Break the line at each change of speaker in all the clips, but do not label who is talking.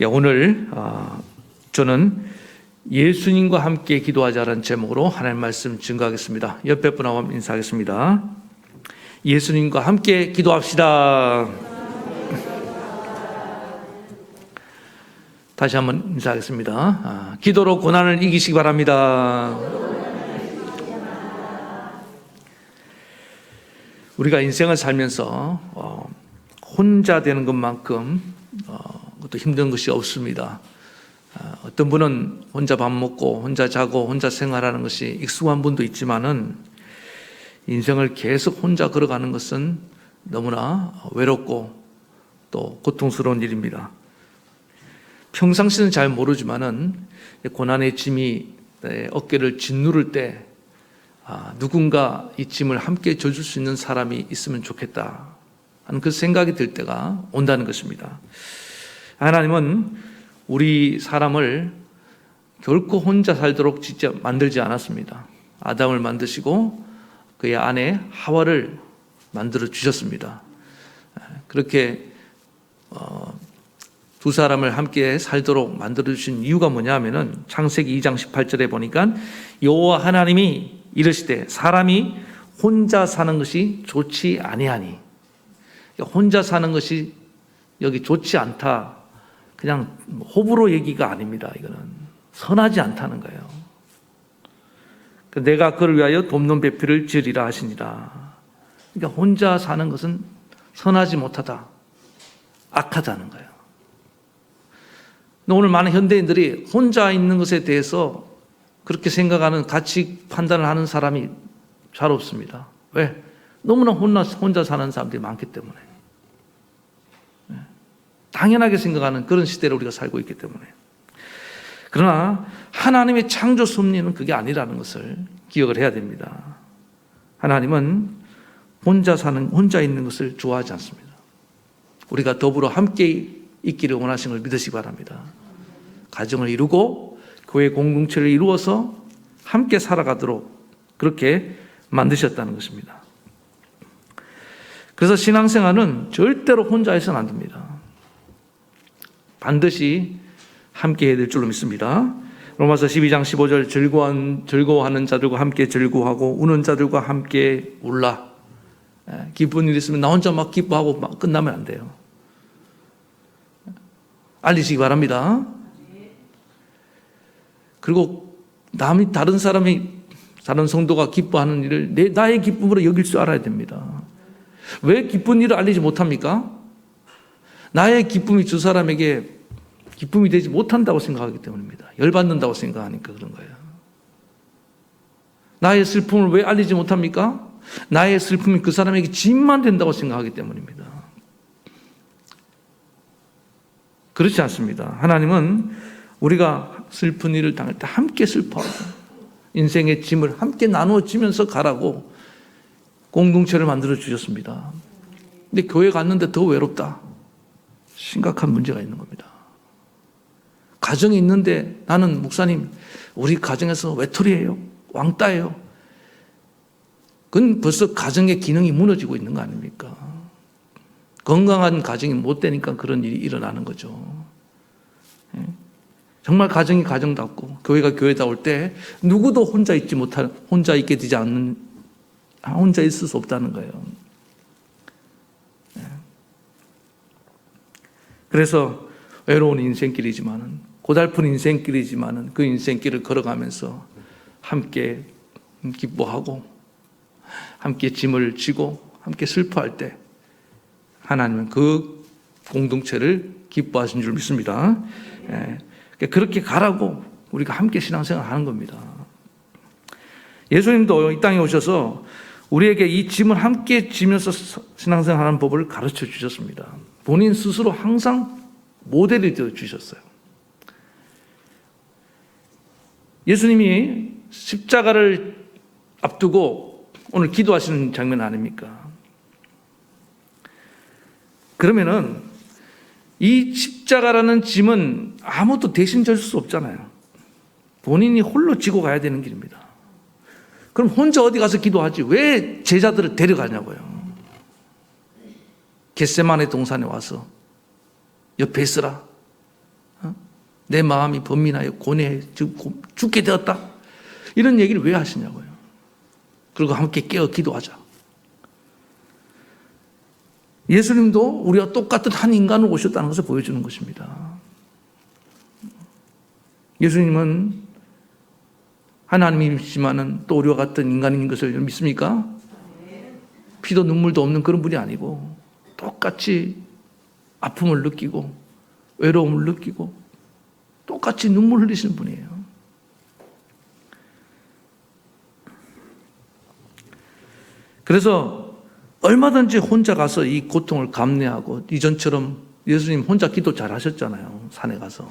오늘 저는 예수님과 함께 기도하자라는 제목으로 하나님 말씀 증거하겠습니다. 옆에 분하고 인사하겠습니다. 예수님과 함께 기도합시다. 다시 한번 인사하겠습니다. 기도로 고난을 이기시기 바랍니다. 우리가 인생을 살면서 혼자 되는 것만큼 그것도 힘든 것이 없습니다. 어떤 분은 혼자 밥 먹고 혼자 자고 혼자 생활하는 것이 익숙한 분도 있지만은 인생을 계속 혼자 걸어가는 것은 너무나 외롭고 또 고통스러운 일입니다. 평상시는 잘 모르지만은 고난의 짐이 내 어깨를 짓누를 때 누군가 이 짐을 함께 져줄 수 있는 사람이 있으면 좋겠다 하는 그 생각이 들 때가 온다는 것입니다. 하나님은 우리 사람을 결코 혼자 살도록 직접 만들지 않았습니다. 아담을 만드시고 그의 아내 하와를 만들어 주셨습니다. 그렇게 두 사람을 함께 살도록 만들어 주신 이유가 뭐냐면은 창세기 2장 18절에 보니까 여호와 하나님이 이르시되 사람이 혼자 사는 것이 좋지 아니하니, 혼자 사는 것이 여기 좋지 않다, 그냥 호불호 얘기가 아닙니다. 이거는 선하지 않다는 거예요. 내가 그를 위하여 돕는 배필을 지으리라 하시니라. 그러니까 혼자 사는 것은 선하지 못하다, 악하다는 거예요. 오늘 많은 현대인들이 혼자 있는 것에 대해서 그렇게 생각하는, 가치 판단을 하는 사람이 잘 없습니다. 왜? 너무나 혼자 사는 사람들이 많기 때문에. 당연하게 생각하는 그런 시대를 우리가 살고 있기 때문에. 그러나 하나님의 창조 섭리는 그게 아니라는 것을 기억을 해야 됩니다. 하나님은 혼자 있는 것을 좋아하지 않습니다. 우리가 더불어 함께 있기를 원하시는 걸 믿으시기 바랍니다. 가정을 이루고 교회 공동체를 이루어서 함께 살아가도록 그렇게 만드셨다는 것입니다. 그래서 신앙생활은 절대로 혼자 해서는 안 됩니다. 반드시 함께 해야 될 줄로 믿습니다. 로마서 12장 15절 즐거워하는 자들과 함께 즐거워하고 우는 자들과 함께 울라. 기쁜 일 있으면 나 혼자 막 기뻐하고 막 끝나면 안 돼요. 알리시기 바랍니다. 그리고 다른 사람이, 다른 성도가 기뻐하는 일을 나의 기쁨으로 여길 줄 알아야 됩니다. 왜 기쁜 일을 알리지 못합니까? 나의 기쁨이 주 사람에게 기쁨이 되지 못한다고 생각하기 때문입니다. 열받는다고 생각하니까 그런 거예요. 나의 슬픔을 왜 알리지 못합니까? 나의 슬픔이 그 사람에게 짐만 된다고 생각하기 때문입니다. 그렇지 않습니다. 하나님은 우리가 슬픈 일을 당할 때 함께 슬퍼하고 인생의 짐을 함께 나누어지면서 가라고 공동체를 만들어 주셨습니다. 근데 교회 갔는데 더 외롭다. 심각한 문제가 있는 겁니다. 가정이 있는데 나는 목사님 우리 가정에서 외톨이에요, 왕따예요. 그건 벌써 가정의 기능이 무너지고 있는 거 아닙니까? 건강한 가정이 못 되니까 그런 일이 일어나는 거죠. 정말 가정이 가정답고 교회가 교회다울 때 누구도 혼자 있게 되지 않는, 혼자 있을 수 없다는 거예요. 그래서 외로운 인생길이지만은, 고달픈 인생길이지만은 그 인생길을 걸어가면서 함께 기뻐하고 함께 짐을 지고 함께 슬퍼할 때 하나님은 그 공동체를 기뻐하신 줄 믿습니다. 그렇게 가라고 우리가 함께 신앙생활 하는 겁니다. 예수님도 이 땅에 오셔서 우리에게 이 짐을 함께 지면서 신앙생활 하는 법을 가르쳐 주셨습니다. 본인 스스로 항상 모델이 되어 주셨어요. 예수님이 십자가를 앞두고 오늘 기도하시는 장면 아닙니까? 그러면은 이 십자가라는 짐은 아무도 대신 질 수 없잖아요. 본인이 홀로 지고 가야 되는 길입니다. 그럼 혼자 어디 가서 기도하지? 왜 제자들을 데려가냐고요. 겟세마네 동산에 와서 옆에 있으라. 내 마음이 번민하여 고뇌해 죽게 되었다. 이런 얘기를 왜 하시냐고요. 그리고 함께 깨어 기도하자. 예수님도 우리와 똑같은 한 인간으로 오셨다는 것을 보여주는 것입니다. 예수님은 하나님이시지만은 또 우리와 같은 인간인 것을 믿습니까? 피도 눈물도 없는 그런 분이 아니고 똑같이 아픔을 느끼고 외로움을 느끼고 똑같이 눈물 흘리시는 분이에요. 그래서 얼마든지 혼자 가서 이 고통을 감내하고 이전처럼 예수님 혼자 기도 잘 하셨잖아요. 산에 가서.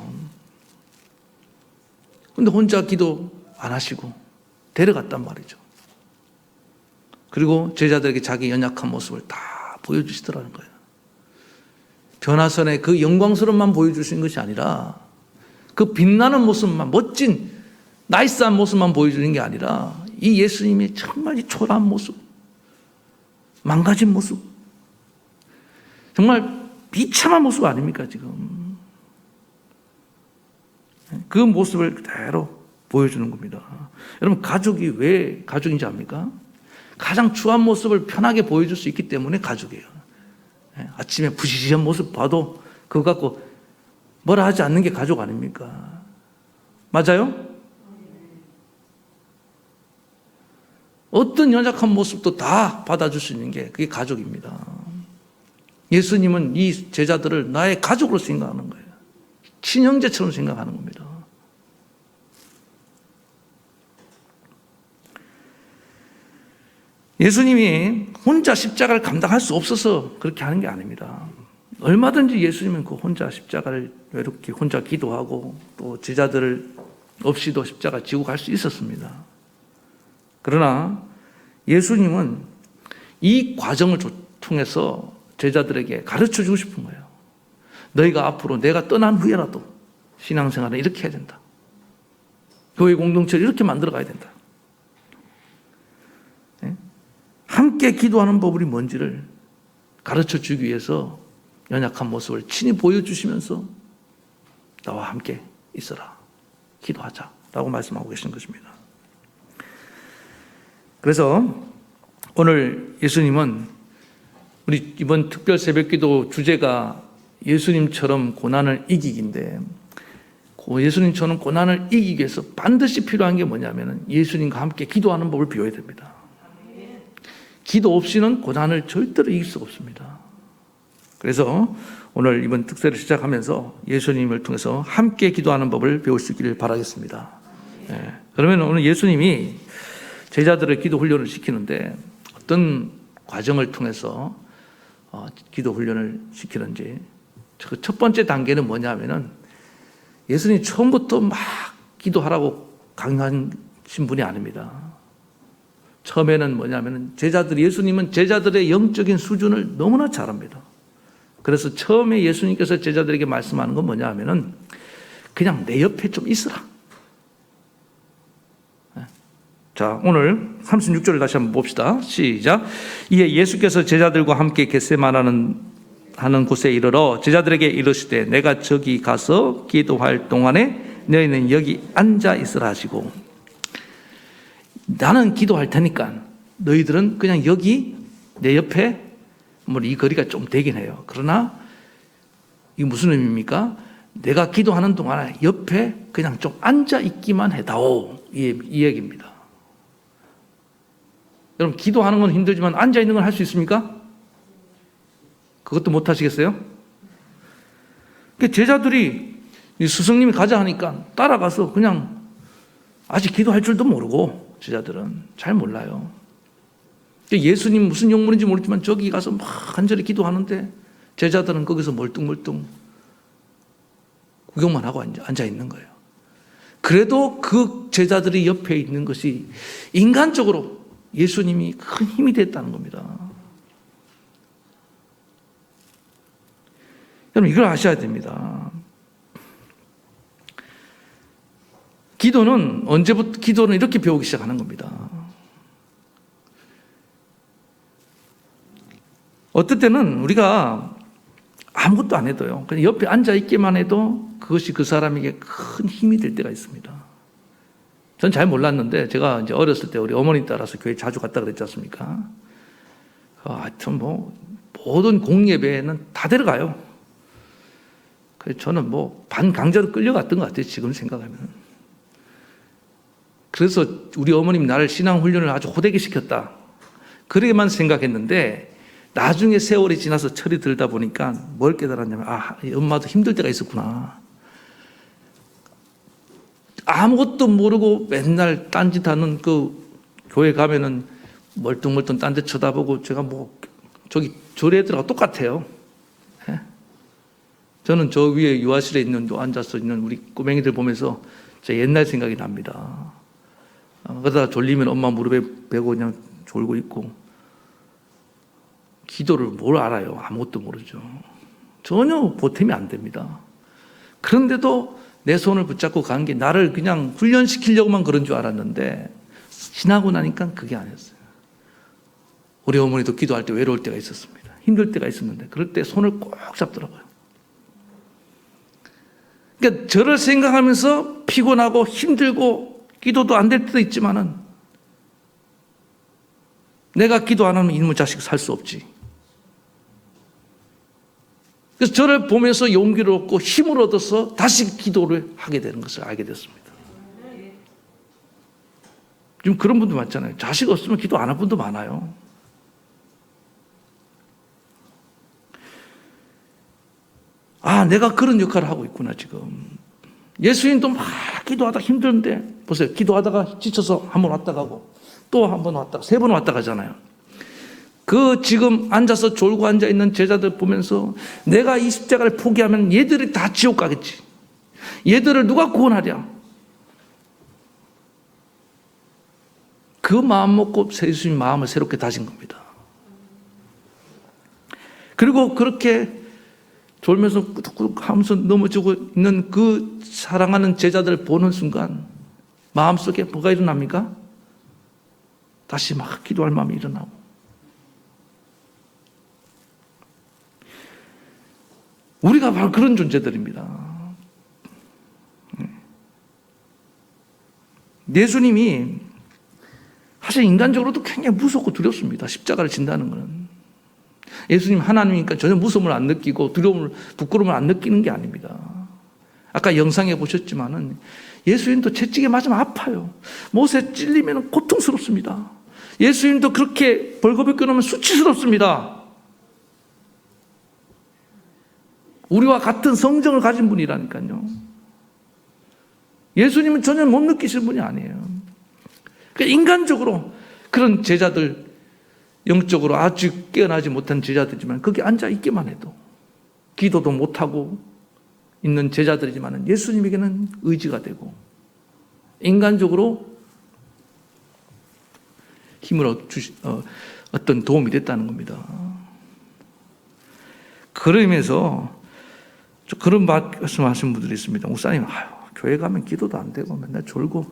근데 혼자 기도 안 하시고 데려갔단 말이죠. 그리고 제자들에게 자기 연약한 모습을 다 보여주시더라는 거예요. 변화선의 그 영광스러움만 보여주시는 것이 아니라 그 빛나는 모습만, 멋진 나이스한 모습만 보여주는 게 아니라 이 예수님의 정말 이 초라한 모습, 망가진 모습, 정말 비참한 모습 아닙니까 지금. 그 모습을 그대로 보여주는 겁니다. 여러분, 가족이 왜 가족인지 압니까? 가장 추한 모습을 편하게 보여줄 수 있기 때문에 가족이에요. 아침에 부시시한 모습 봐도 그거 갖고 뭐라 하지 않는 게 가족 아닙니까? 맞아요? 어떤 연약한 모습도 다 받아줄 수 있는 게 그게 가족입니다. 예수님은 이 제자들을 나의 가족으로 생각하는 거예요. 친형제처럼 생각하는 겁니다. 예수님이 혼자 십자가를 감당할 수 없어서 그렇게 하는 게 아닙니다. 얼마든지 예수님은 그 혼자 십자가를 외롭게 혼자 기도하고 또 제자들 없이도 십자가 지고 갈 수 있었습니다. 그러나 예수님은 이 과정을 통해서 제자들에게 가르쳐 주고 싶은 거예요. 너희가 앞으로 내가 떠난 후에라도 신앙생활을 이렇게 해야 된다. 교회 공동체를 이렇게 만들어 가야 된다. 함께 기도하는 법이 뭔지를 가르쳐 주기 위해서 연약한 모습을 친히 보여주시면서 나와 함께 있어라. 기도하자. 라고 말씀하고 계시는 것입니다. 그래서 오늘 예수님은 우리 이번 특별 새벽기도 주제가 예수님처럼 고난을 이기기인데 예수님처럼 고난을 이기기 위해서 반드시 필요한 게 뭐냐면 예수님과 함께 기도하는 법을 배워야 됩니다. 기도 없이는 고난을 절대로 이길 수가 없습니다. 그래서 오늘 이번 특세를 시작하면서 예수님을 통해서 함께 기도하는 법을 배울 수 있기를 바라겠습니다. 그러면 오늘 예수님이 제자들을 기도 훈련을 시키는데 어떤 과정을 통해서 기도 훈련을 시키는지 그 첫 번째 단계는 뭐냐면은 예수님이 처음부터 막 기도하라고 강요하신 분이 아닙니다. 처음에는 뭐냐면은 예수님은 제자들의 영적인 수준을 너무나 잘 압니다. 그래서 처음에 예수님께서 제자들에게 말씀하는 건 뭐냐 하면은 그냥 내 옆에 좀 있으라. 자, 오늘 36절을 다시 한번 봅시다. 시작. 이에 예수께서 제자들과 함께 겟세마네 하는 곳에 이르러 제자들에게 이르시되 내가 저기 가서 기도할 동안에 너희는 여기 앉아 있으라 하시고 나는 기도할 테니까 너희들은 그냥 여기 내 옆에 이 거리가 좀 되긴 해요. 그러나 이게 무슨 의미입니까? 내가 기도하는 동안에 옆에 그냥 좀 앉아 있기만 해다오. 이 얘기입니다. 여러분, 기도하는 건 힘들지만 앉아 있는 걸 할 수 있습니까? 그것도 못 하시겠어요? 제자들이 스승님이 가자 하니까 따라가서 그냥 아직 기도할 줄도 모르고 제자들은 잘 몰라요. 예수님 무슨 영문인지 모르지만 저기 가서 막 간절히 기도하는데 제자들은 거기서 멀뚱멀뚱 구경만 하고 앉아 있는 거예요. 그래도 그 제자들이 옆에 있는 것이 인간적으로 예수님이 큰 힘이 됐다는 겁니다. 여러분, 이걸 아셔야 됩니다. 기도는 이렇게 배우기 시작하는 겁니다. 어떨 때는 우리가 아무것도 안 해도요. 그냥 옆에 앉아 있기만 해도 그것이 그 사람에게 큰 힘이 될 때가 있습니다. 전 잘 몰랐는데 제가 이제 어렸을 때 우리 어머니 따라서 교회 자주 갔다 그랬지 않습니까? 하여튼 뭐 모든 공예배에는 다 데려가요. 그래서 저는 뭐 반강제로 끌려갔던 것 같아요. 지금 생각하면. 그래서 우리 어머님 나를 신앙 훈련을 아주 호되게 시켰다. 그렇게만 생각했는데 나중에 세월이 지나서 철이 들다 보니까 뭘 깨달았냐면 엄마도 힘들 때가 있었구나. 아무것도 모르고 맨날 딴짓하는 그 교회 가면은 멀뚱멀뚱 딴 데 쳐다보고 제가 뭐 저기 애들하고 똑같아요. 예? 저는 저 위에 유아실에 있는 앉아서 있는 우리 꼬맹이들 보면서 제 옛날 생각이 납니다. 그러다 졸리면 엄마 무릎에 베고 그냥 졸고 있고 기도를 뭘 알아요? 아무것도 모르죠. 전혀 보탬이 안 됩니다. 그런데도 내 손을 붙잡고 간 게 나를 그냥 훈련시키려고만 그런 줄 알았는데 지나고 나니까 그게 아니었어요. 우리 어머니도 기도할 때 외로울 때가 있었습니다. 힘들 때가 있었는데 그럴 때 손을 꼭 잡더라고요. 그러니까 저를 생각하면서 피곤하고 힘들고 기도도 안 될 때도 있지만은 내가 기도 안 하면 이놈의 자식 살 수 없지. 그래서 저를 보면서 용기를 얻고 힘을 얻어서 다시 기도를 하게 되는 것을 알게 됐습니다. 지금 그런 분도 많잖아요. 자식 없으면 기도 안 할 분도 많아요. 내가 그런 역할을 하고 있구나 지금. 예수님도 막 기도하다 힘든데 보세요. 기도하다가 지쳐서 한 번 왔다 가고 또 한 번 왔다 3번 왔다 가잖아요. 그 지금 앉아서 졸고 앉아있는 제자들 보면서 내가 이 십자가를 포기하면 얘들이 다 지옥 가겠지. 얘들을 누가 구원하랴. 그 마음 먹고 예수님 마음을 새롭게 다진 겁니다. 그리고 그렇게 졸면서 꾸덕꾸덕 하면서 넘어지고 있는 그 사랑하는 제자들을 보는 순간 마음속에 뭐가 일어납니까? 다시 막 기도할 마음이 일어나고 우리가 바로 그런 존재들입니다. 예수님이 사실 인간적으로도 굉장히 무섭고 두렵습니다. 십자가를 진다는 것은. 예수님 하나님이니까 전혀 무서움을 안 느끼고 두려움을, 부끄러움을 안 느끼는 게 아닙니다. 아까 영상에 보셨지만은 예수님도 채찍에 맞으면 아파요. 못에 찔리면 고통스럽습니다. 예수님도 그렇게 벌거벗겨 놓으면 수치스럽습니다. 우리와 같은 성정을 가진 분이라니까요. 예수님은 전혀 못 느끼실 분이 아니에요. 그러니까 인간적으로 그런 제자들, 영적으로 아주 깨어나지 못한 제자들이지만 거기 앉아 있기만 해도 기도도 못하고 있는 제자들이지만 예수님에게는 의지가 되고 인간적으로 힘을 어떤 도움이 됐다는 겁니다. 그러면서 그런 말씀 하시는 분들이 있습니다. 목사님, 교회 가면 기도도 안 되고 맨날 졸고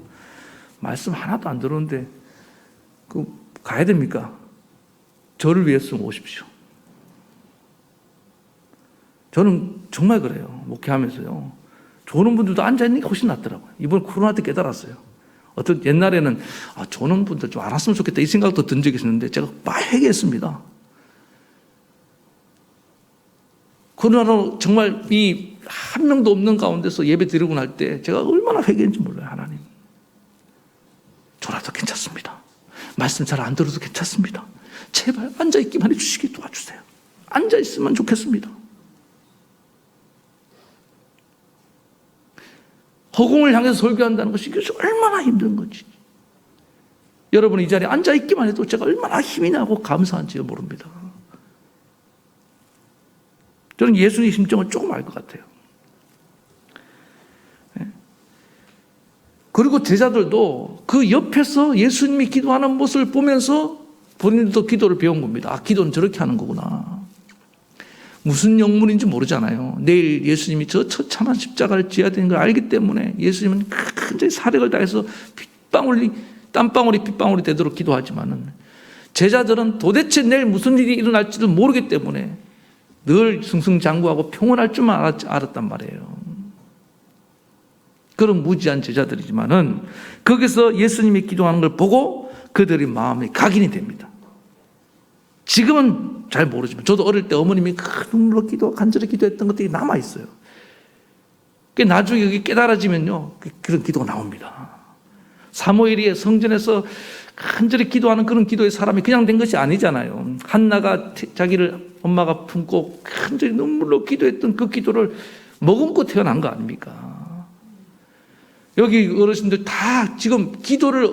말씀 하나도 안 들었는데 가야 됩니까? 저를 위해서 오십시오. 저는 정말 그래요. 목회하면서요. 조는 분들도 앉아있는 게 훨씬 낫더라고요. 이번 코로나 때 깨달았어요. 어떤 옛날에는 조는 분들 좀 알았으면 좋겠다 이 생각도 든 적이 있었는데 제가 막 회개했습니다. 코로나로 정말 이 한 명도 없는 가운데서 예배 드리고 날 때 제가 얼마나 회개했는지 몰라요. 하나님. 졸아도 괜찮습니다. 말씀 잘 안 들어도 괜찮습니다. 제발 앉아있기만 해주시기 도와주세요. 앉아있으면 좋겠습니다. 허공을 향해서 설교한다는 것이 이것이 얼마나 힘든 건지. 여러분 이 자리에 앉아있기만 해도 제가 얼마나 힘이 나고 감사한지 모릅니다. 저는 예수님의 심정을 조금 알 것 같아요. 그리고 제자들도 그 옆에서 예수님이 기도하는 모습을 보면서 본인들도 기도를 배운 겁니다. 기도는 저렇게 하는 거구나. 무슨 영문인지 모르잖아요. 내일 예수님이 저 처참한 십자가를 지어야 되는 걸 알기 때문에 예수님은 굉장히 사력을 다해서 땀방울이 핏방울이 되도록 기도하지만은 제자들은 도대체 내일 무슨 일이 일어날지도 모르기 때문에 늘 승승장구하고 평온할 줄만 알았단 말이에요. 그런 무지한 제자들이지만은 거기서 예수님이 기도하는 걸 보고 그들의 마음이 각인이 됩니다. 지금은 잘 모르지만 저도 어릴 때 어머님이 눈물로 간절히 기도했던 것들이 남아있어요. 나중에 여기 깨달아지면요, 그런 기도가 나옵니다. 사무엘이 성전에서 간절히 기도하는 그런 기도의 사람이 그냥 된 것이 아니잖아요. 한나가 자기를 엄마가 품고 간절히 눈물로 기도했던 그 기도를 머금고 태어난 거 아닙니까? 여기 어르신들 다 지금 기도를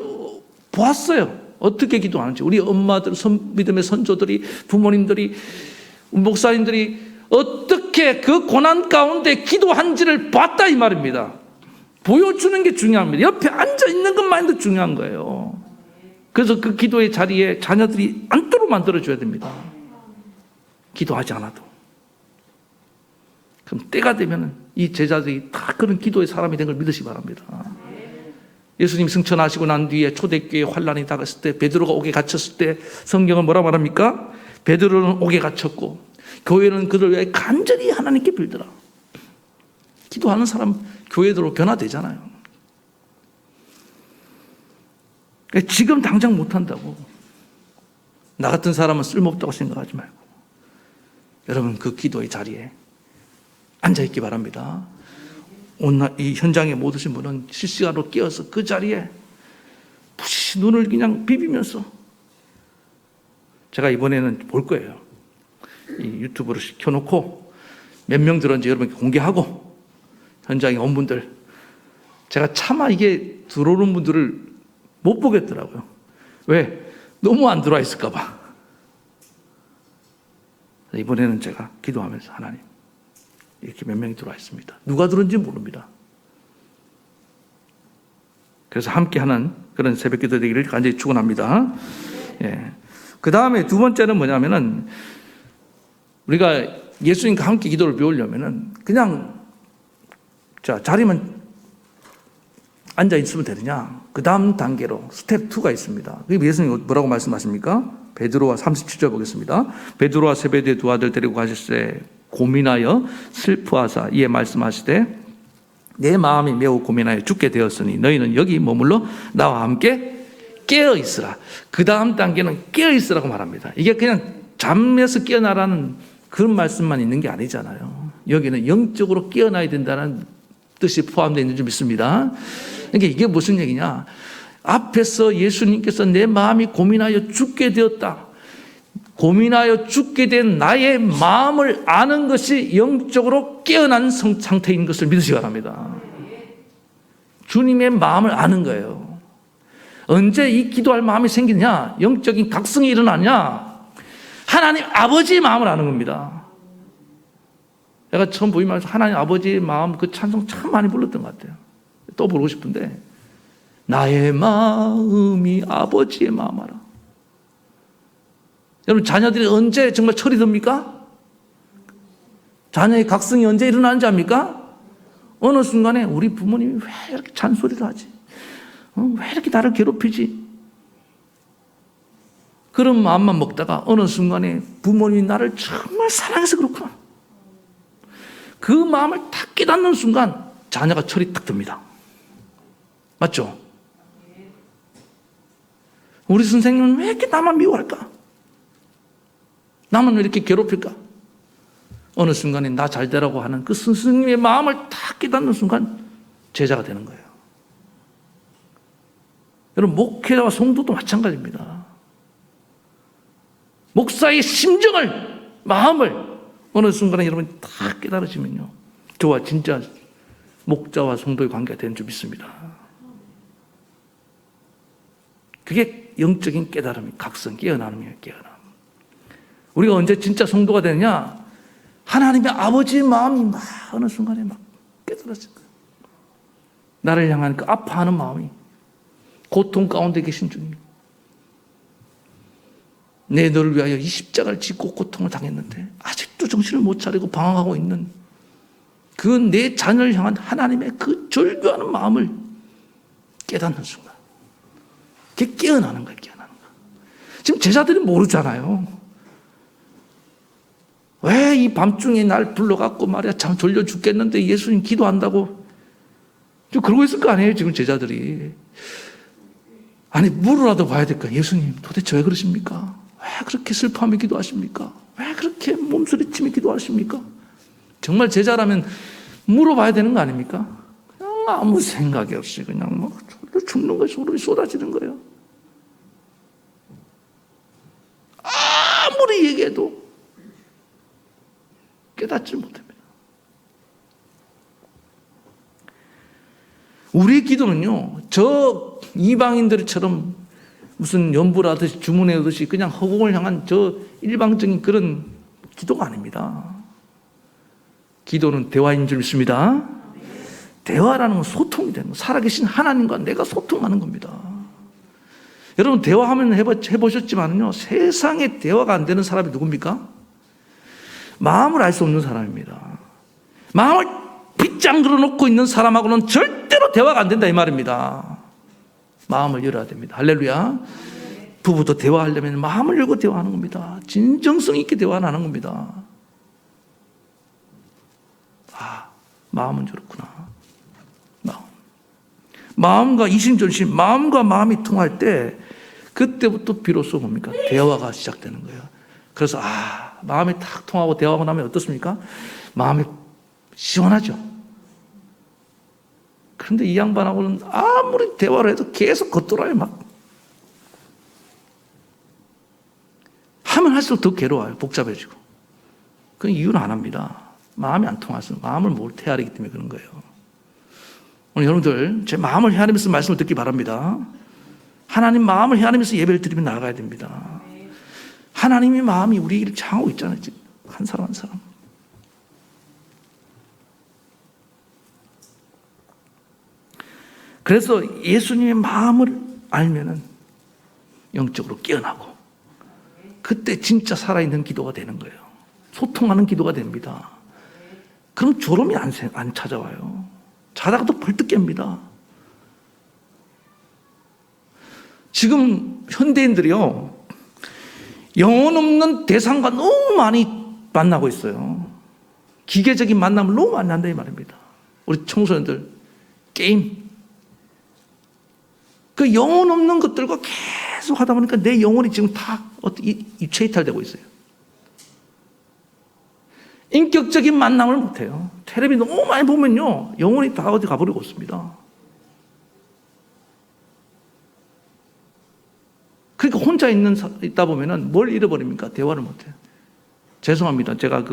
보았어요. 어떻게 기도하는지. 우리 엄마들, 믿음의 선조들이, 부모님들이, 목사님들이 어떻게 그 고난 가운데 기도한지를 봤다 이 말입니다. 보여주는 게 중요합니다. 옆에 앉아있는 것만도 중요한 거예요. 그래서 그 기도의 자리에 자녀들이 앉도록 만들어줘야 됩니다. 기도하지 않아도. 그럼 때가 되면 이 제자들이 다 그런 기도의 사람이 된 걸 믿으시기 바랍니다. 예수님 승천하시고 난 뒤에 초대교회에 환란이 다가왔을 때, 베드로가 옥에 갇혔을 때 성경은 뭐라 말합니까? 베드로는 옥에 갇혔고 교회는 그를 위해 간절히 하나님께 빌더라. 기도하는 사람 교회대로 변화되잖아요. 지금 당장 못한다고 나 같은 사람은 쓸모없다고 생각하지 말고 여러분 그 기도의 자리에 앉아있기 바랍니다. 오늘 이 현장에 못 오신 분은 실시간으로 깨어서 그 자리에 푸시 눈을 그냥 비비면서, 제가 이번에는 볼 거예요. 이 유튜브로 켜놓고 몇 명 들었는지 여러분께 공개하고, 현장에 온 분들, 제가 차마 이게 들어오는 분들을 못 보겠더라고요. 왜? 너무 안 들어와 있을까 봐. 이번에는 제가 기도하면서, 하나님 이렇게 몇 명이 들어와 있습니다. 누가 들은지 모릅니다. 그래서 함께하는 그런 새벽 기도 되기를 간절히 축원합니다. 예. 그 다음에 두 번째는 뭐냐면은, 우리가 예수님과 함께 기도를 배우려면은 그냥 자리만 앉아 있으면 되느냐? 그 다음 단계로 스텝 2가 있습니다. 예수님 뭐라고 말씀하십니까? 베드로와 37절 보겠습니다. 베드로와 세베대의 두 아들 데리고 가실새 고민하여 슬퍼하사 이에 말씀하시되, 내 마음이 매우 고민하여 죽게 되었으니 너희는 여기 머물러 나와 함께 깨어 있으라. 그 다음 단계는 깨어 있으라고 말합니다. 이게 그냥 잠에서 깨어나라는 그런 말씀만 있는 게 아니잖아요. 여기는 영적으로 깨어나야 된다는 뜻이 포함되어 있는 줄 믿습니다. 그러니까 이게 무슨 얘기냐? 앞에서 예수님께서 내 마음이 고민하여 죽게 되었다. 고민하여 죽게 된 나의 마음을 아는 것이 영적으로 깨어난 상태인 것을 믿으시기 바랍니다. 주님의 마음을 아는 거예요. 언제 이 기도할 마음이 생기냐? 영적인 각성이 일어나냐? 하나님 아버지의 마음을 아는 겁니다. 제가 처음 부임하면서 하나님 아버지의 마음, 그 찬송 참 많이 불렀던 것 같아요. 또 부르고 싶은데, 나의 마음이 아버지의 마음 알아. 여러분, 자녀들이 언제 정말 철이 듭니까? 자녀의 각성이 언제 일어나는지 압니까? 어느 순간에 우리 부모님이 왜 이렇게 잔소리를 하지? 왜 이렇게 나를 괴롭히지? 그런 마음만 먹다가 어느 순간에 부모님이 나를 정말 사랑해서 그렇구나. 그 마음을 딱 깨닫는 순간 자녀가 철이 딱 듭니다. 맞죠? 우리 선생님은 왜 이렇게 나만 미워할까? 나만 왜 이렇게 괴롭힐까? 어느 순간에 나 잘 되라고 하는 그 스승님의 마음을 딱 깨닫는 순간 제자가 되는 거예요. 여러분, 목회자와 성도도 마찬가지입니다. 목사의 심정을, 마음을 어느 순간에 여러분이 다 깨달으시면요, 저와 진짜 목자와 성도의 관계가 되는 줄 믿습니다. 그게 영적인 깨달음이, 각성, 깨어남이에요. 깨어남. 우리가 언제 진짜 성도가 되느냐? 하나님의 아버지의 마음이 막 어느 순간에 막 깨달아질 거예요. 나를 향한 그 아파하는 마음이, 고통 가운데 계신 주님, 내 너를 위하여 이 십자가를 짓고 고통을 당했는데 아직도 정신을 못 차리고 방황하고 있는 그 내 자녀를 향한 하나님의 그 절규하는 마음을 깨닫는 순간, 그게 깨어나는 거예요. 깨어나는 거. 지금 제자들이 모르잖아요. 왜 이 밤중에 날 불러갖고 말이야 참 졸려 죽겠는데 예수님 기도한다고 좀 그러고 있을 거 아니에요 지금 제자들이. 아니 물어라도 봐야 될까. 예수님 도대체 왜 그러십니까? 왜 그렇게 슬퍼하며 기도하십니까? 왜 그렇게 몸소리치며 기도하십니까? 정말 제자라면 물어봐야 되는 거 아닙니까? 그냥 아무 생각이 없이 그냥 막 죽는 거예요. 소름이 쏟아지는 거예요. 아무리 얘기해도 깨닫지 못합니다. 우리의 기도는요, 저 이방인들처럼 무슨 연부라듯이 주문해오듯이 그냥 허공을 향한 저 일방적인 그런 기도가 아닙니다. 기도는 대화인 줄 믿습니다. 대화라는 건 소통이 되는 거예요. 살아계신 하나님과 내가 소통하는 겁니다. 여러분 대화하면 해보셨지만요, 세상에 대화가 안 되는 사람이 누굽니까? 마음을 알 수 없는 사람입니다. 마음을 빗장그러 놓고 있는 사람하고는 절대로 대화가 안 된다 이 말입니다. 마음을 열어야 됩니다. 할렐루야. 부부도 대화하려면 마음을 열고 대화하는 겁니다. 진정성 있게 대화하는 겁니다. 아, 마음은 저렇구나. 마음과 이심전심, 마음과 마음이 통할 때 그때부터 비로소 뭡니까? 대화가 시작되는 거예요. 그래서 마음이 탁 통하고 대화하고 나면 어떻습니까? 마음이 시원하죠. 그런데 이 양반하고는 아무리 대화를 해도 계속 겉돌아요. 막 하면 할수록 더 괴로워요. 복잡해지고. 그 이유는 안 합니다. 마음이 안 통해서 마음을 못 헤아리기 때문에 그런 거예요. 오늘 여러분들 제 마음을 헤아리면서 말씀을 듣기 바랍니다. 하나님 마음을 헤아리면서 예배를 드리며 나아가야 됩니다. 하나님의 마음이 우리를 향하고 있잖아요. 지금 한 사람 한 사람. 그래서 예수님의 마음을 알면은 영적으로 깨어나고 그때 진짜 살아있는 기도가 되는 거예요. 소통하는 기도가 됩니다. 그럼 졸음이 안 찾아와요. 자다가도 벌떡 깹니다. 지금 현대인들이요, 영혼 없는 대상과 너무 많이 만나고 있어요. 기계적인 만남을 너무 많이 한다 이 말입니다. 우리 청소년들 게임, 그 영혼 없는 것들과 계속 하다 보니까 내 영혼이 지금 다 입체이탈되고 있어요. 인격적인 만남을 못해요. 텔레비 너무 많이 보면요, 영혼이 다 어디 가버리고 있습니다. 그러니까 혼자 있다 보면은 뭘 잃어버립니까? 대화를 못해요. 죄송합니다. 제가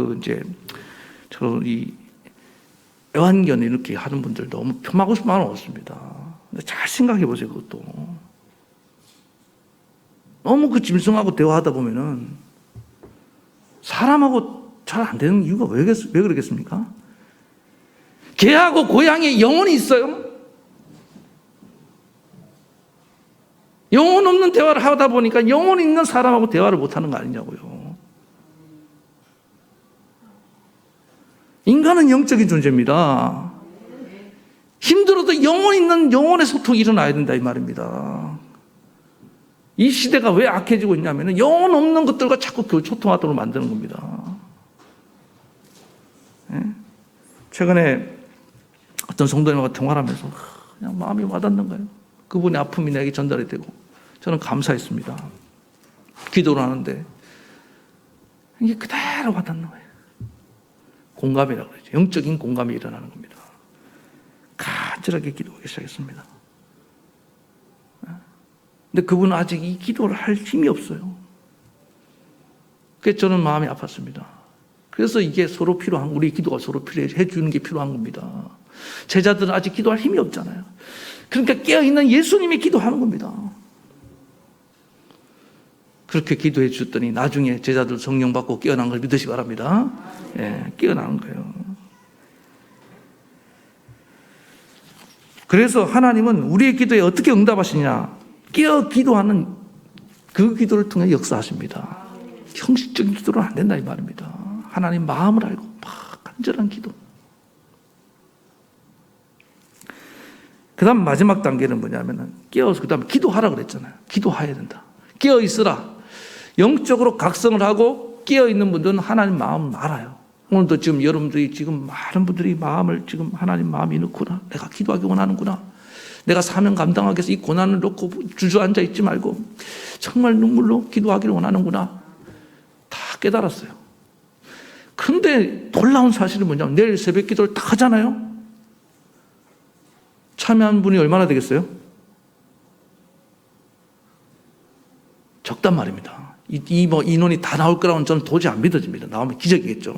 이 애완견 이렇게 하는 분들 너무 폄하고 싶은 마음은 없습니다. 근데 잘 생각해 보세요. 그것도 너무 그 짐승하고 대화하다 보면은 사람하고 잘 안 되는 이유가 왜 그러겠습니까? 개하고 고양이에 영혼이 있어요. 영혼 없는 대화를 하다 보니까 영혼 있는 사람하고 대화를 못하는 거 아니냐고요. 인간은 영적인 존재입니다. 힘들어도 영혼 있는 영혼의 소통이 일어나야 된다 이 말입니다. 이 시대가 왜 악해지고 있냐면 영혼 없는 것들과 자꾸 소통하도록 만드는 겁니다. 최근에 어떤 성도님과 통화를 하면서 그냥 마음이 와닿는 거예요. 그분의 아픔이 내게 전달이 되고 저는 감사했습니다. 기도를 하는데 이게 그대로 와닿는 거예요. 공감이라고 그러죠. 영적인 공감이 일어나는 겁니다. 간절하게 기도하기 시작했습니다. 근데 그분은 아직 이 기도를 할 힘이 없어요. 그래서 저는 마음이 아팠습니다. 그래서 이게 서로 필요한, 우리 기도가 서로 필요해 주는 게 필요한 겁니다. 제자들은 아직 기도할 힘이 없잖아요. 그러니까 깨어있는 예수님이 기도하는 겁니다. 그렇게 기도해 주셨더니 나중에 제자들 성령 받고 깨어난 걸 믿으시기 바랍니다. 예, 깨어나는 거예요. 그래서 하나님은 우리의 기도에 어떻게 응답하시냐? 깨어 기도하는 그 기도를 통해 역사하십니다. 형식적인 기도는 안 된다 이 말입니다. 하나님 마음을 알고 막 간절한 기도. 그 다음 마지막 단계는 뭐냐면 깨어서 그 다음에 기도하라 그랬잖아요. 기도해야 된다. 깨어 있으라. 영적으로 각성을 하고 깨어있는 분들은 하나님 마음 알아요. 오늘도 지금 여러분들이 지금 많은 분들이 마음을 지금 하나님 마음이 넣구나. 내가 기도하기 원하는구나. 내가 사명 감당하기 위해서 이 고난을 놓고 주저앉아 있지 말고 정말 눈물로 기도하기를 원하는구나. 다 깨달았어요. 그런데 놀라운 사실은 뭐냐면 내일 새벽 기도를 다 하잖아요. 참여한 분이 얼마나 되겠어요? 적단 말입니다. 인원이 다 나올 거라고는 저는 도저히 안 믿어집니다. 나오면 기적이겠죠.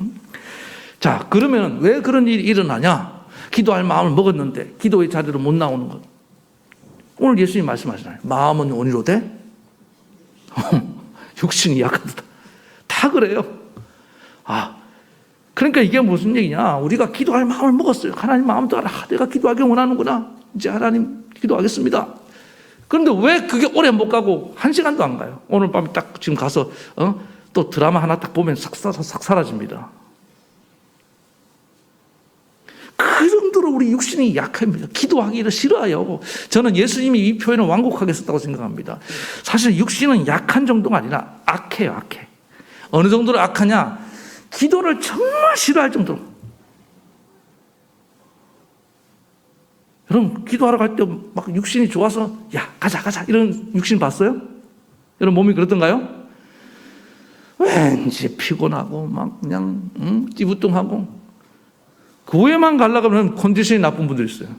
자, 그러면 왜 그런 일이 일어나냐? 기도할 마음을 먹었는데 기도의 자리로 못 나오는 것. 오늘 예수님 말씀하시잖아요. 마음은 원이로 돼? 육신이 약하다. 다 그래요. 그러니까 이게 무슨 얘기냐? 우리가 기도할 마음을 먹었어요. 하나님 마음도 알아. 내가 기도하기 원하는구나. 이제 하나님 기도하겠습니다. 그런데 왜 그게 오래 못 가고 1시간도 안 가요? 오늘 밤에 딱 지금 가서 또 드라마 하나 딱 보면 싹 사라집니다. 그 정도로 우리 육신이 약합니다. 기도하기를 싫어해요. 저는 예수님이 이 표현을 완곡하게 썼다고 생각합니다. 사실 육신은 약한 정도가 아니라 악해요, 악해. 어느 정도로 악하냐? 기도를 정말 싫어할 정도로. 여러분, 기도하러 갈 때 막 육신이 좋아서, 야, 가자. 이런 육신 봤어요? 여러분, 몸이 그렇던가요? 왠지 피곤하고, 막 그냥, 찌부뚱하고. 교회만 가려고 하면 컨디션이 나쁜 분들 있어요.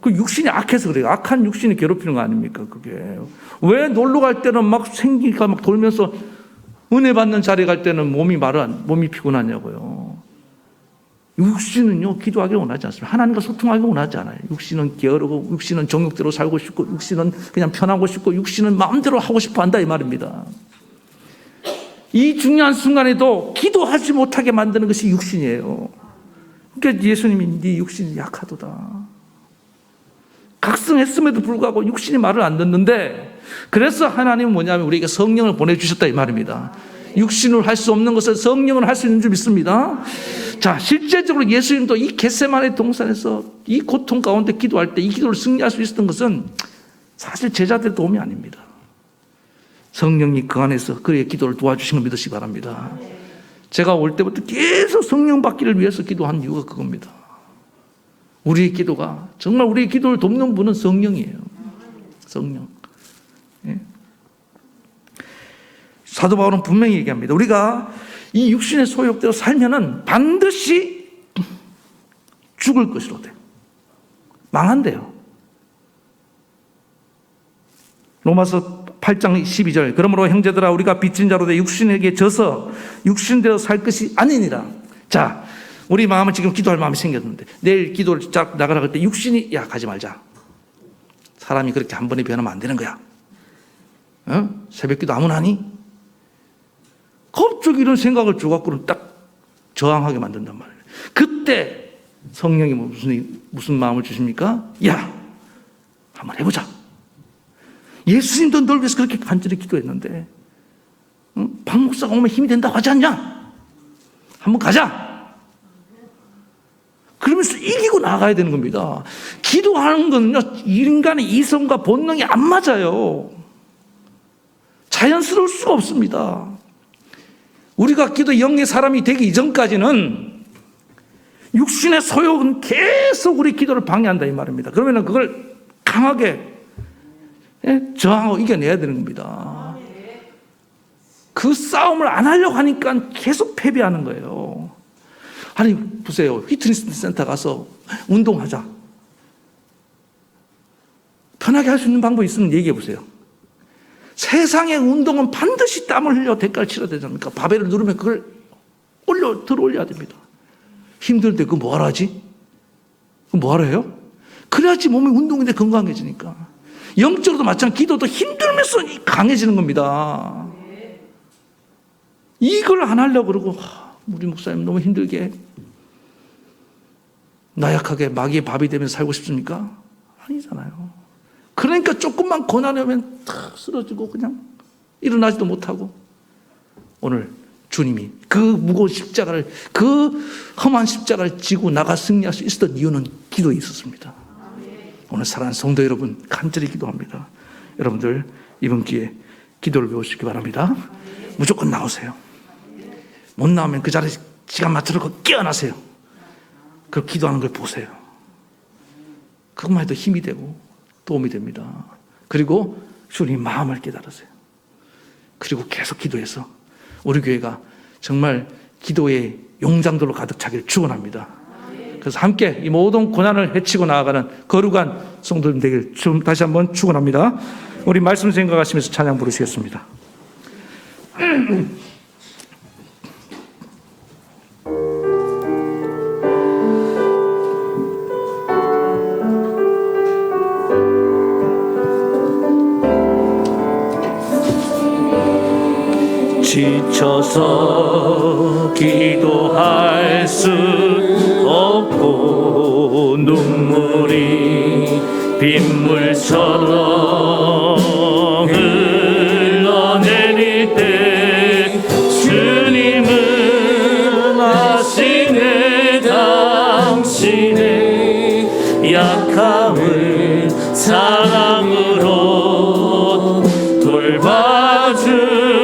그 육신이 악해서 그래요. 악한 육신이 괴롭히는 거 아닙니까, 그게. 왜 놀러 갈 때는 막 생기가 막 돌면서 은혜 받는 자리 갈 때는 몸이 피곤하냐고요. 육신은요, 기도하기 원하지 않습니다. 하나님과 소통하기 원하지 않아요. 육신은 게으르고, 육신은 정욕대로 살고 싶고, 육신은 그냥 편하고 싶고, 육신은 마음대로 하고 싶어 한다, 이 말입니다. 이 중요한 순간에도 기도하지 못하게 만드는 것이 육신이에요. 그러니까 예수님이 네 육신이 약하도다. 각성했음에도 불구하고 육신이 말을 안 듣는데, 그래서 하나님은 뭐냐면 우리에게 성령을 보내주셨다, 이 말입니다. 육신으로 할 수 없는 것을 성령으로 할 수 있는 줄 믿습니다. 자, 실제적으로 예수님도 이 겟세마네 동산에서 이 고통 가운데 기도할 때 이 기도를 승리할 수 있었던 것은 사실 제자들의 도움이 아닙니다. 성령이 그 안에서 그의 기도를 도와주신 걸 믿으시기 바랍니다. 제가 올 때부터 계속 성령 받기를 위해서 기도한 이유가 그겁니다. 우리의 기도가, 정말 우리의 기도를 돕는 분은 성령이에요. 성령. 예? 사도 바울은 분명히 얘기합니다. 우리가 이 육신의 소욕대로 살면은 반드시 죽을 것으로 돼. 망한대요. 로마서 8장 12절. 그러므로 형제들아, 우리가 빚진 자로 돼 육신에게 져서 육신대로 살 것이 아니니라. 자, 우리 마음은 지금 기도할 마음이 생겼는데 내일 기도를 쫙 나가라 할 때 육신이, 야, 가지 말자. 사람이 그렇게 한 번에 변하면 안 되는 거야. 새벽 기도 아무나 하니? 갑자기 이런 생각을 줘갖고는 딱 저항하게 만든단 말이에요. 그때 성령이 무슨 마음을 주십니까? 야, 한번 해보자. 예수님도 널 위해서 그렇게 간절히 기도했는데, 박 목사가 오면 힘이 된다고 하지 않냐? 한번 가자. 그러면서 이기고 나가야 되는 겁니다. 기도하는 거는요, 인간의 이성과 본능이 안 맞아요. 자연스러울 수가 없습니다. 우리가 기도 영의 사람이 되기 이전까지는 육신의 소욕은 계속 우리 기도를 방해한다, 이 말입니다. 그러면 그걸 강하게 저항하고 이겨내야 되는 겁니다. 그 싸움을 안 하려고 하니까 계속 패배하는 거예요. 아니, 보세요. 피트니스 센터 가서 운동하자. 편하게 할 수 있는 방법이 있으면 얘기해 보세요. 세상의 운동은 반드시 땀을 흘려 대가를 치러야 되지 않습니까? 바벨을 누르면 그걸 들어 올려야 됩니다. 힘들 때 그거 뭐하러 하지? 그거 뭐하러 해요? 그래야지 몸이 운동인데 건강해지니까. 영적으로도 마찬가지, 기도도 힘들면서 강해지는 겁니다. 이걸 안 하려고 그러고, 우리 목사님 너무 힘들게, 나약하게 마귀의 밥이 되면서 살고 싶습니까? 아니잖아요. 그러니까 조금만 고난하면 탁 쓰러지고 그냥 일어나지도 못하고. 오늘 주님이 그 무거운 십자가를, 그 험한 십자가를 지고 나가 승리할 수 있었던 이유는 기도에 있었습니다. 오늘 사랑하는 성도 여러분, 간절히 기도합니다. 여러분들 이번 기회에 기도를 배우시기 바랍니다. 무조건 나오세요. 못 나오면 그 자리에 시간 맞춰놓고 깨어나세요. 그리고 기도하는 걸 보세요. 그것만 해도 힘이 되고 도움이 됩니다. 그리고 주님 마음을 깨달으세요. 그리고 계속 기도해서 우리 교회가 정말 기도의 용장들로 가득 차기를 축원합니다. 그래서 함께 이 모든 고난을 헤치고 나아가는 거룩한 성도님 되길 다시 한번 축원합니다. 우리 말씀 생각하시면서 찬양 부르시겠습니다. 지쳐서 기도할 수 없고 눈물이 빗물처럼 흘러내릴 때 주님은 아시네 당신의 약함을 사랑으로 돌봐주시네.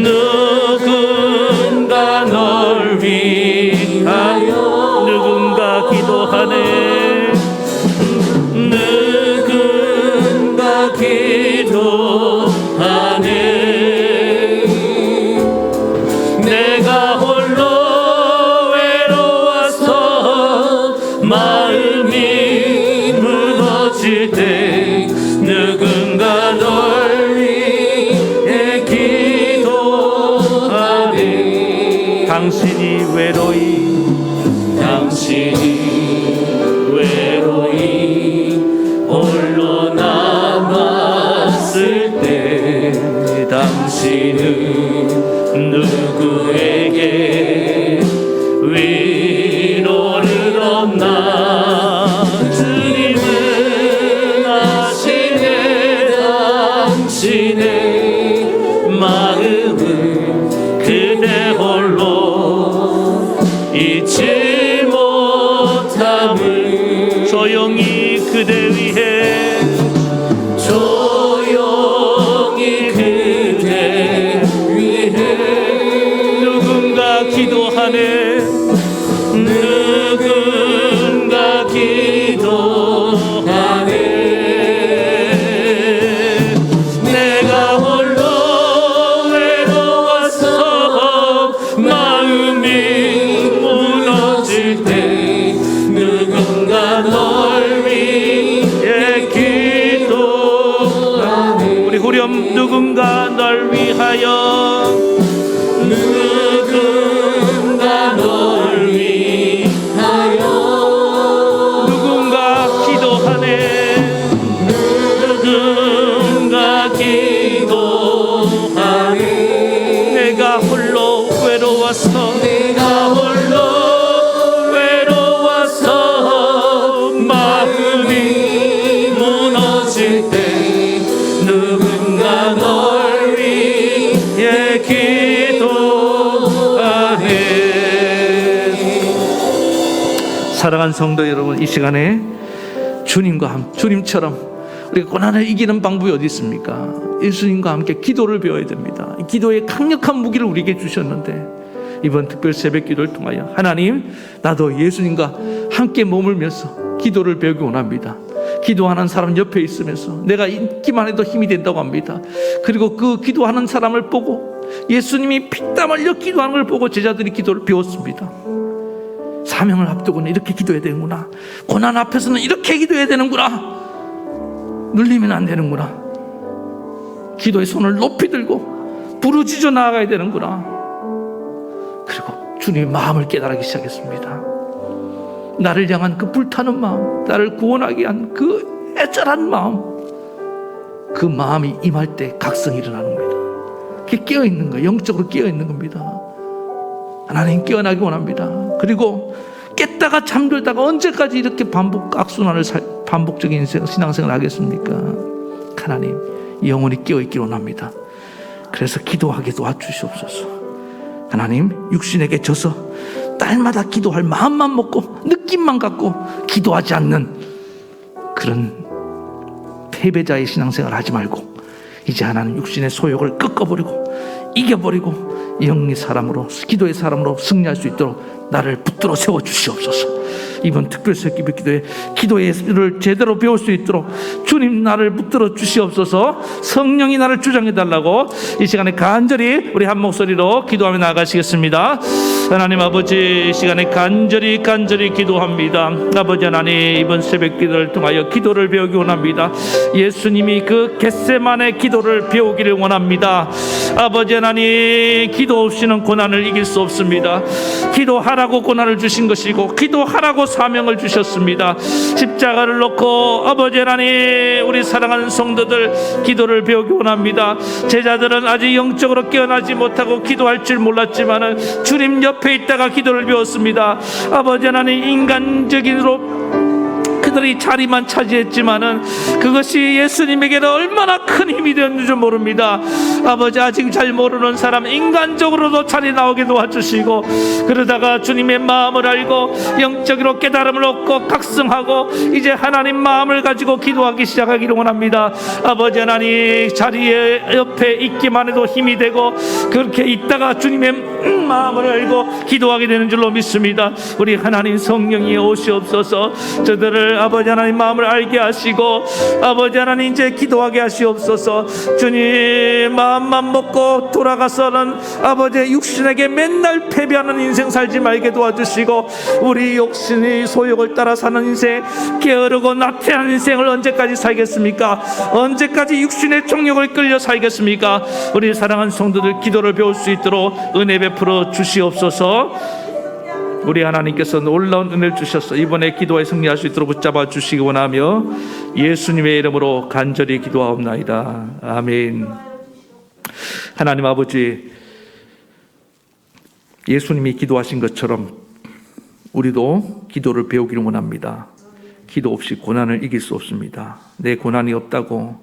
누군가 널 위하여 누군가 기도하네. 누군가 기도하네. 내가 홀로 외로워서 마음이 무너질 때 누군가 널 위해 기도하네. 당신이 외로이 홀로 남았을 때 당신은 누구에게 위로를 얻나. 주님은 아시네 당신의 마음을 그대 홀로 잊지 못함을. 조용히 그대 위해 누군가 기도하네. 누군가 기도하네. 내가 홀로 외로워서 마음이 무너질 때 누군가 널 위해 기도하네. 우리 후렴 누군가 널 위하여 누군가 널 위하여 누군가 기도하네. 누군가 기도하네. 내가 홀로 외로워서 마음이 무너질 때 누군가 널 위해 기도하네. 사랑하는 성도 여러분, 이 시간에 주님처럼 우리가 고난을 이기는 방법이 어디 있습니까? 예수님과 함께 기도를 배워야 됩니다. 기도의 강력한 무기를 우리에게 주셨는데 이번 특별 새벽 기도를 통하여 하나님, 나도 예수님과 함께 머물면서 기도를 배우기 원합니다. 기도하는 사람 옆에 있으면서 내가 있기만 해도 힘이 된다고 합니다. 그리고 그 기도하는 사람을 보고 예수님이 피땀 흘려 기도하는 걸 보고 제자들이 기도를 배웠습니다. 사명을 앞두고는 이렇게 기도해야 되는구나. 고난 앞에서는 이렇게 기도해야 되는구나. 눌리면 안 되는구나. 기도의 손을 높이 들고 부르짖어 나아가야 되는구나. 그리고 주님의 마음을 깨달기 시작했습니다. 나를 향한 그 불타는 마음, 나를 구원하기 위한 그 애절한 마음, 그 마음이 임할 때 각성이 일어나는 겁니다. 그게 깨어있는 거예요. 영적으로 깨어있는 겁니다. 하나님 깨어나기 원합니다. 그리고 깼다가 잠들다가 언제까지 이렇게 악순환을 반복적인 신앙생활을 하겠습니까? 하나님, 영혼이 깨어있기를 원합니다. 그래서 기도하게 도와주시옵소서. 하나님, 육신에게 져서 날마다 기도할 마음만 먹고 느낌만 갖고 기도하지 않는 그런 패배자의 신앙생활을 하지 말고 이제 하나님 육신의 소욕을 꺾어버리고 이겨버리고 영의 사람으로, 기도의 사람으로 승리할 수 있도록 나를 붙들어 세워 주시옵소서. 이번 특별 새끼 기도에 기도를 제대로 배울 수 있도록 주님 나를 붙들어 주시옵소서. 성령이 나를 주장해 달라고 이 시간에 간절히 우리 한 목소리로 기도하며 나아가시겠습니다. 하나님 아버지, 이 시간에 간절히 기도합니다. 아버지 하나님, 이번 새벽 기도를 통하여 기도를 배우기 원합니다. 예수님이 그 겟세만의 기도를 배우기를 원합니다. 아버지 하나님, 기도 없이는 고난을 이길 수 없습니다. 기도하라고 고난을 주신 것이고 기도하라고 사명을 주셨습니다. 십자가를 놓고 아버지 하나님, 우리 사랑하는 성도들 기도를 배우기 원합니다. 제자들은 아직 영적으로 깨어나지 못하고 기도할 줄 몰랐지만은 주님 옆에 있다가 기도를 배웠습니다. 아버지 하나님, 인간적으로 그들이 자리만 차지했지만은 그것이 예수님에게는 얼마나 큰 힘이 되었는지 줄 모릅니다. 아버지, 아직 잘 모르는 사람 인간적으로도 자리 나오게 도와주시고, 그러다가 주님의 마음을 알고 영적으로 깨달음을 얻고 각성하고 이제 하나님 마음을 가지고 기도하기 시작하기를 원합니다. 아버지 하나님, 자리에 옆에 있기만 해도 힘이 되고 그렇게 있다가 주님의 마음을 알고 기도하게 되는 줄로 믿습니다. 우리 하나님 성령이 오시옵소서. 저들을 아버지 하나님 마음을 알게 하시고 아버지 하나님 이제 기도하게 하시옵소서. 주님 마음만 먹고 돌아가서는 아버지 육신에게 맨날 패배하는 인생 살지 말게 도와주시고, 우리 육신의 소욕을 따라 사는 인생, 게으르고 나태한 인생을 언제까지 살겠습니까? 언제까지 육신의 정욕을 끌려 살겠습니까? 우리 사랑하는 성도들 기도를 배울 수 있도록 은혜 베풀어 주시옵소서. 우리 하나님께서 놀라운 은혜를 주셔서 이번에 기도에 승리할 수 있도록 붙잡아 주시기 원하며 예수님의 이름으로 간절히 기도하옵나이다. 아멘. 하나님 아버지, 예수님이 기도하신 것처럼 우리도 기도를 배우기를 원합니다. 기도 없이 고난을 이길 수 없습니다. 내 고난이 없다고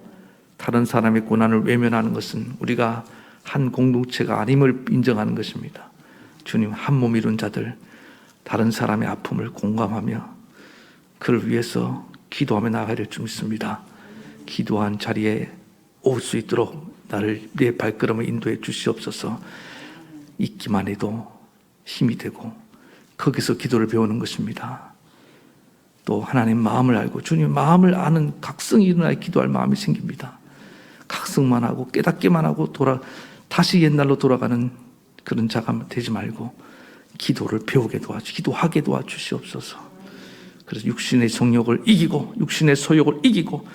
다른 사람의 고난을 외면하는 것은 우리가 한 공동체가 아님을 인정하는 것입니다. 주님, 한 몸 이룬 자들, 다른 사람의 아픔을 공감하며 그를 위해서 기도하며 나아가야 될 줄 믿습니다. 기도한 자리에 올 수 있도록 나를, 내 발걸음을 인도해 주시옵소서. 있기만 해도 힘이 되고 거기서 기도를 배우는 것입니다. 또 하나님 마음을 알고 주님 마음을 아는 각성이 일어나야 기도할 마음이 생깁니다. 각성만 하고 깨닫기만 하고 다시 옛날로 돌아가는 그런 자가 되지 말고 기도를 배우게 기도하게 도와주시옵소서. 그래서 육신의 정욕을 이기고 육신의 소욕을 이기고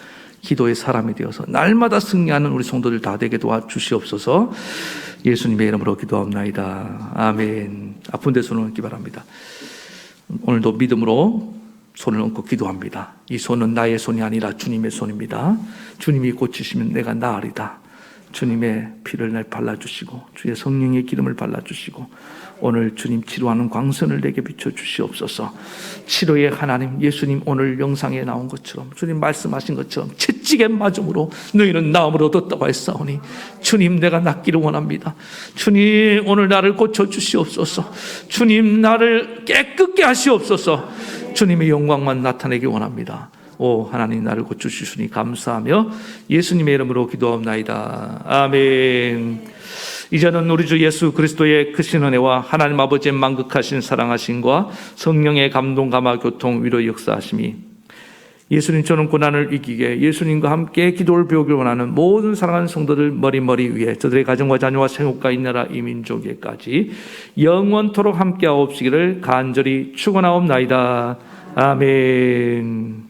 기도의 사람이 되어서 날마다 승리하는 우리 성도들 다 되게 도와주시옵소서. 예수님의 이름으로 기도합나이다. 아멘. 아픈 데 손을 얹기 바랍니다. 오늘도 믿음으로 손을 얹고 기도합니다. 이 손은 나의 손이 아니라 주님의 손입니다. 주님이 고치시면 내가 나으리다. 주님의 피를 날 발라주시고 주의 성령의 기름을 발라주시고 오늘 주님 치료하는 광선을 내게 비춰주시옵소서. 치료의 하나님, 예수님 오늘 영상에 나온 것처럼 주님 말씀하신 것처럼 채찍의 맞음으로 너희는 나음을 얻었다고 했사오니 주님, 내가 낫기를 원합니다. 주님, 오늘 나를 고쳐주시옵소서. 주님, 나를 깨끗게 하시옵소서. 주님의 영광만 나타내기 원합니다. 오 하나님, 나를 고쳐주시니 감사하며 예수님의 이름으로 기도합나이다. 아멘. 이제는 우리 주 예수 그리스도의 크신 은혜와 하나님 아버지의 만극하신 사랑하심과 성령의 감동 감화 교통 위로 역사하심이 예수님처럼 고난을 이기게 예수님과 함께 기도를 배우길 원하는 모든 사랑하는 성도들 머리 위에 저들의 가정과 자녀와 생업과 이 나라 이 민족에까지 영원토록 함께하옵시기를 간절히 축원하옵나이다. 아멘.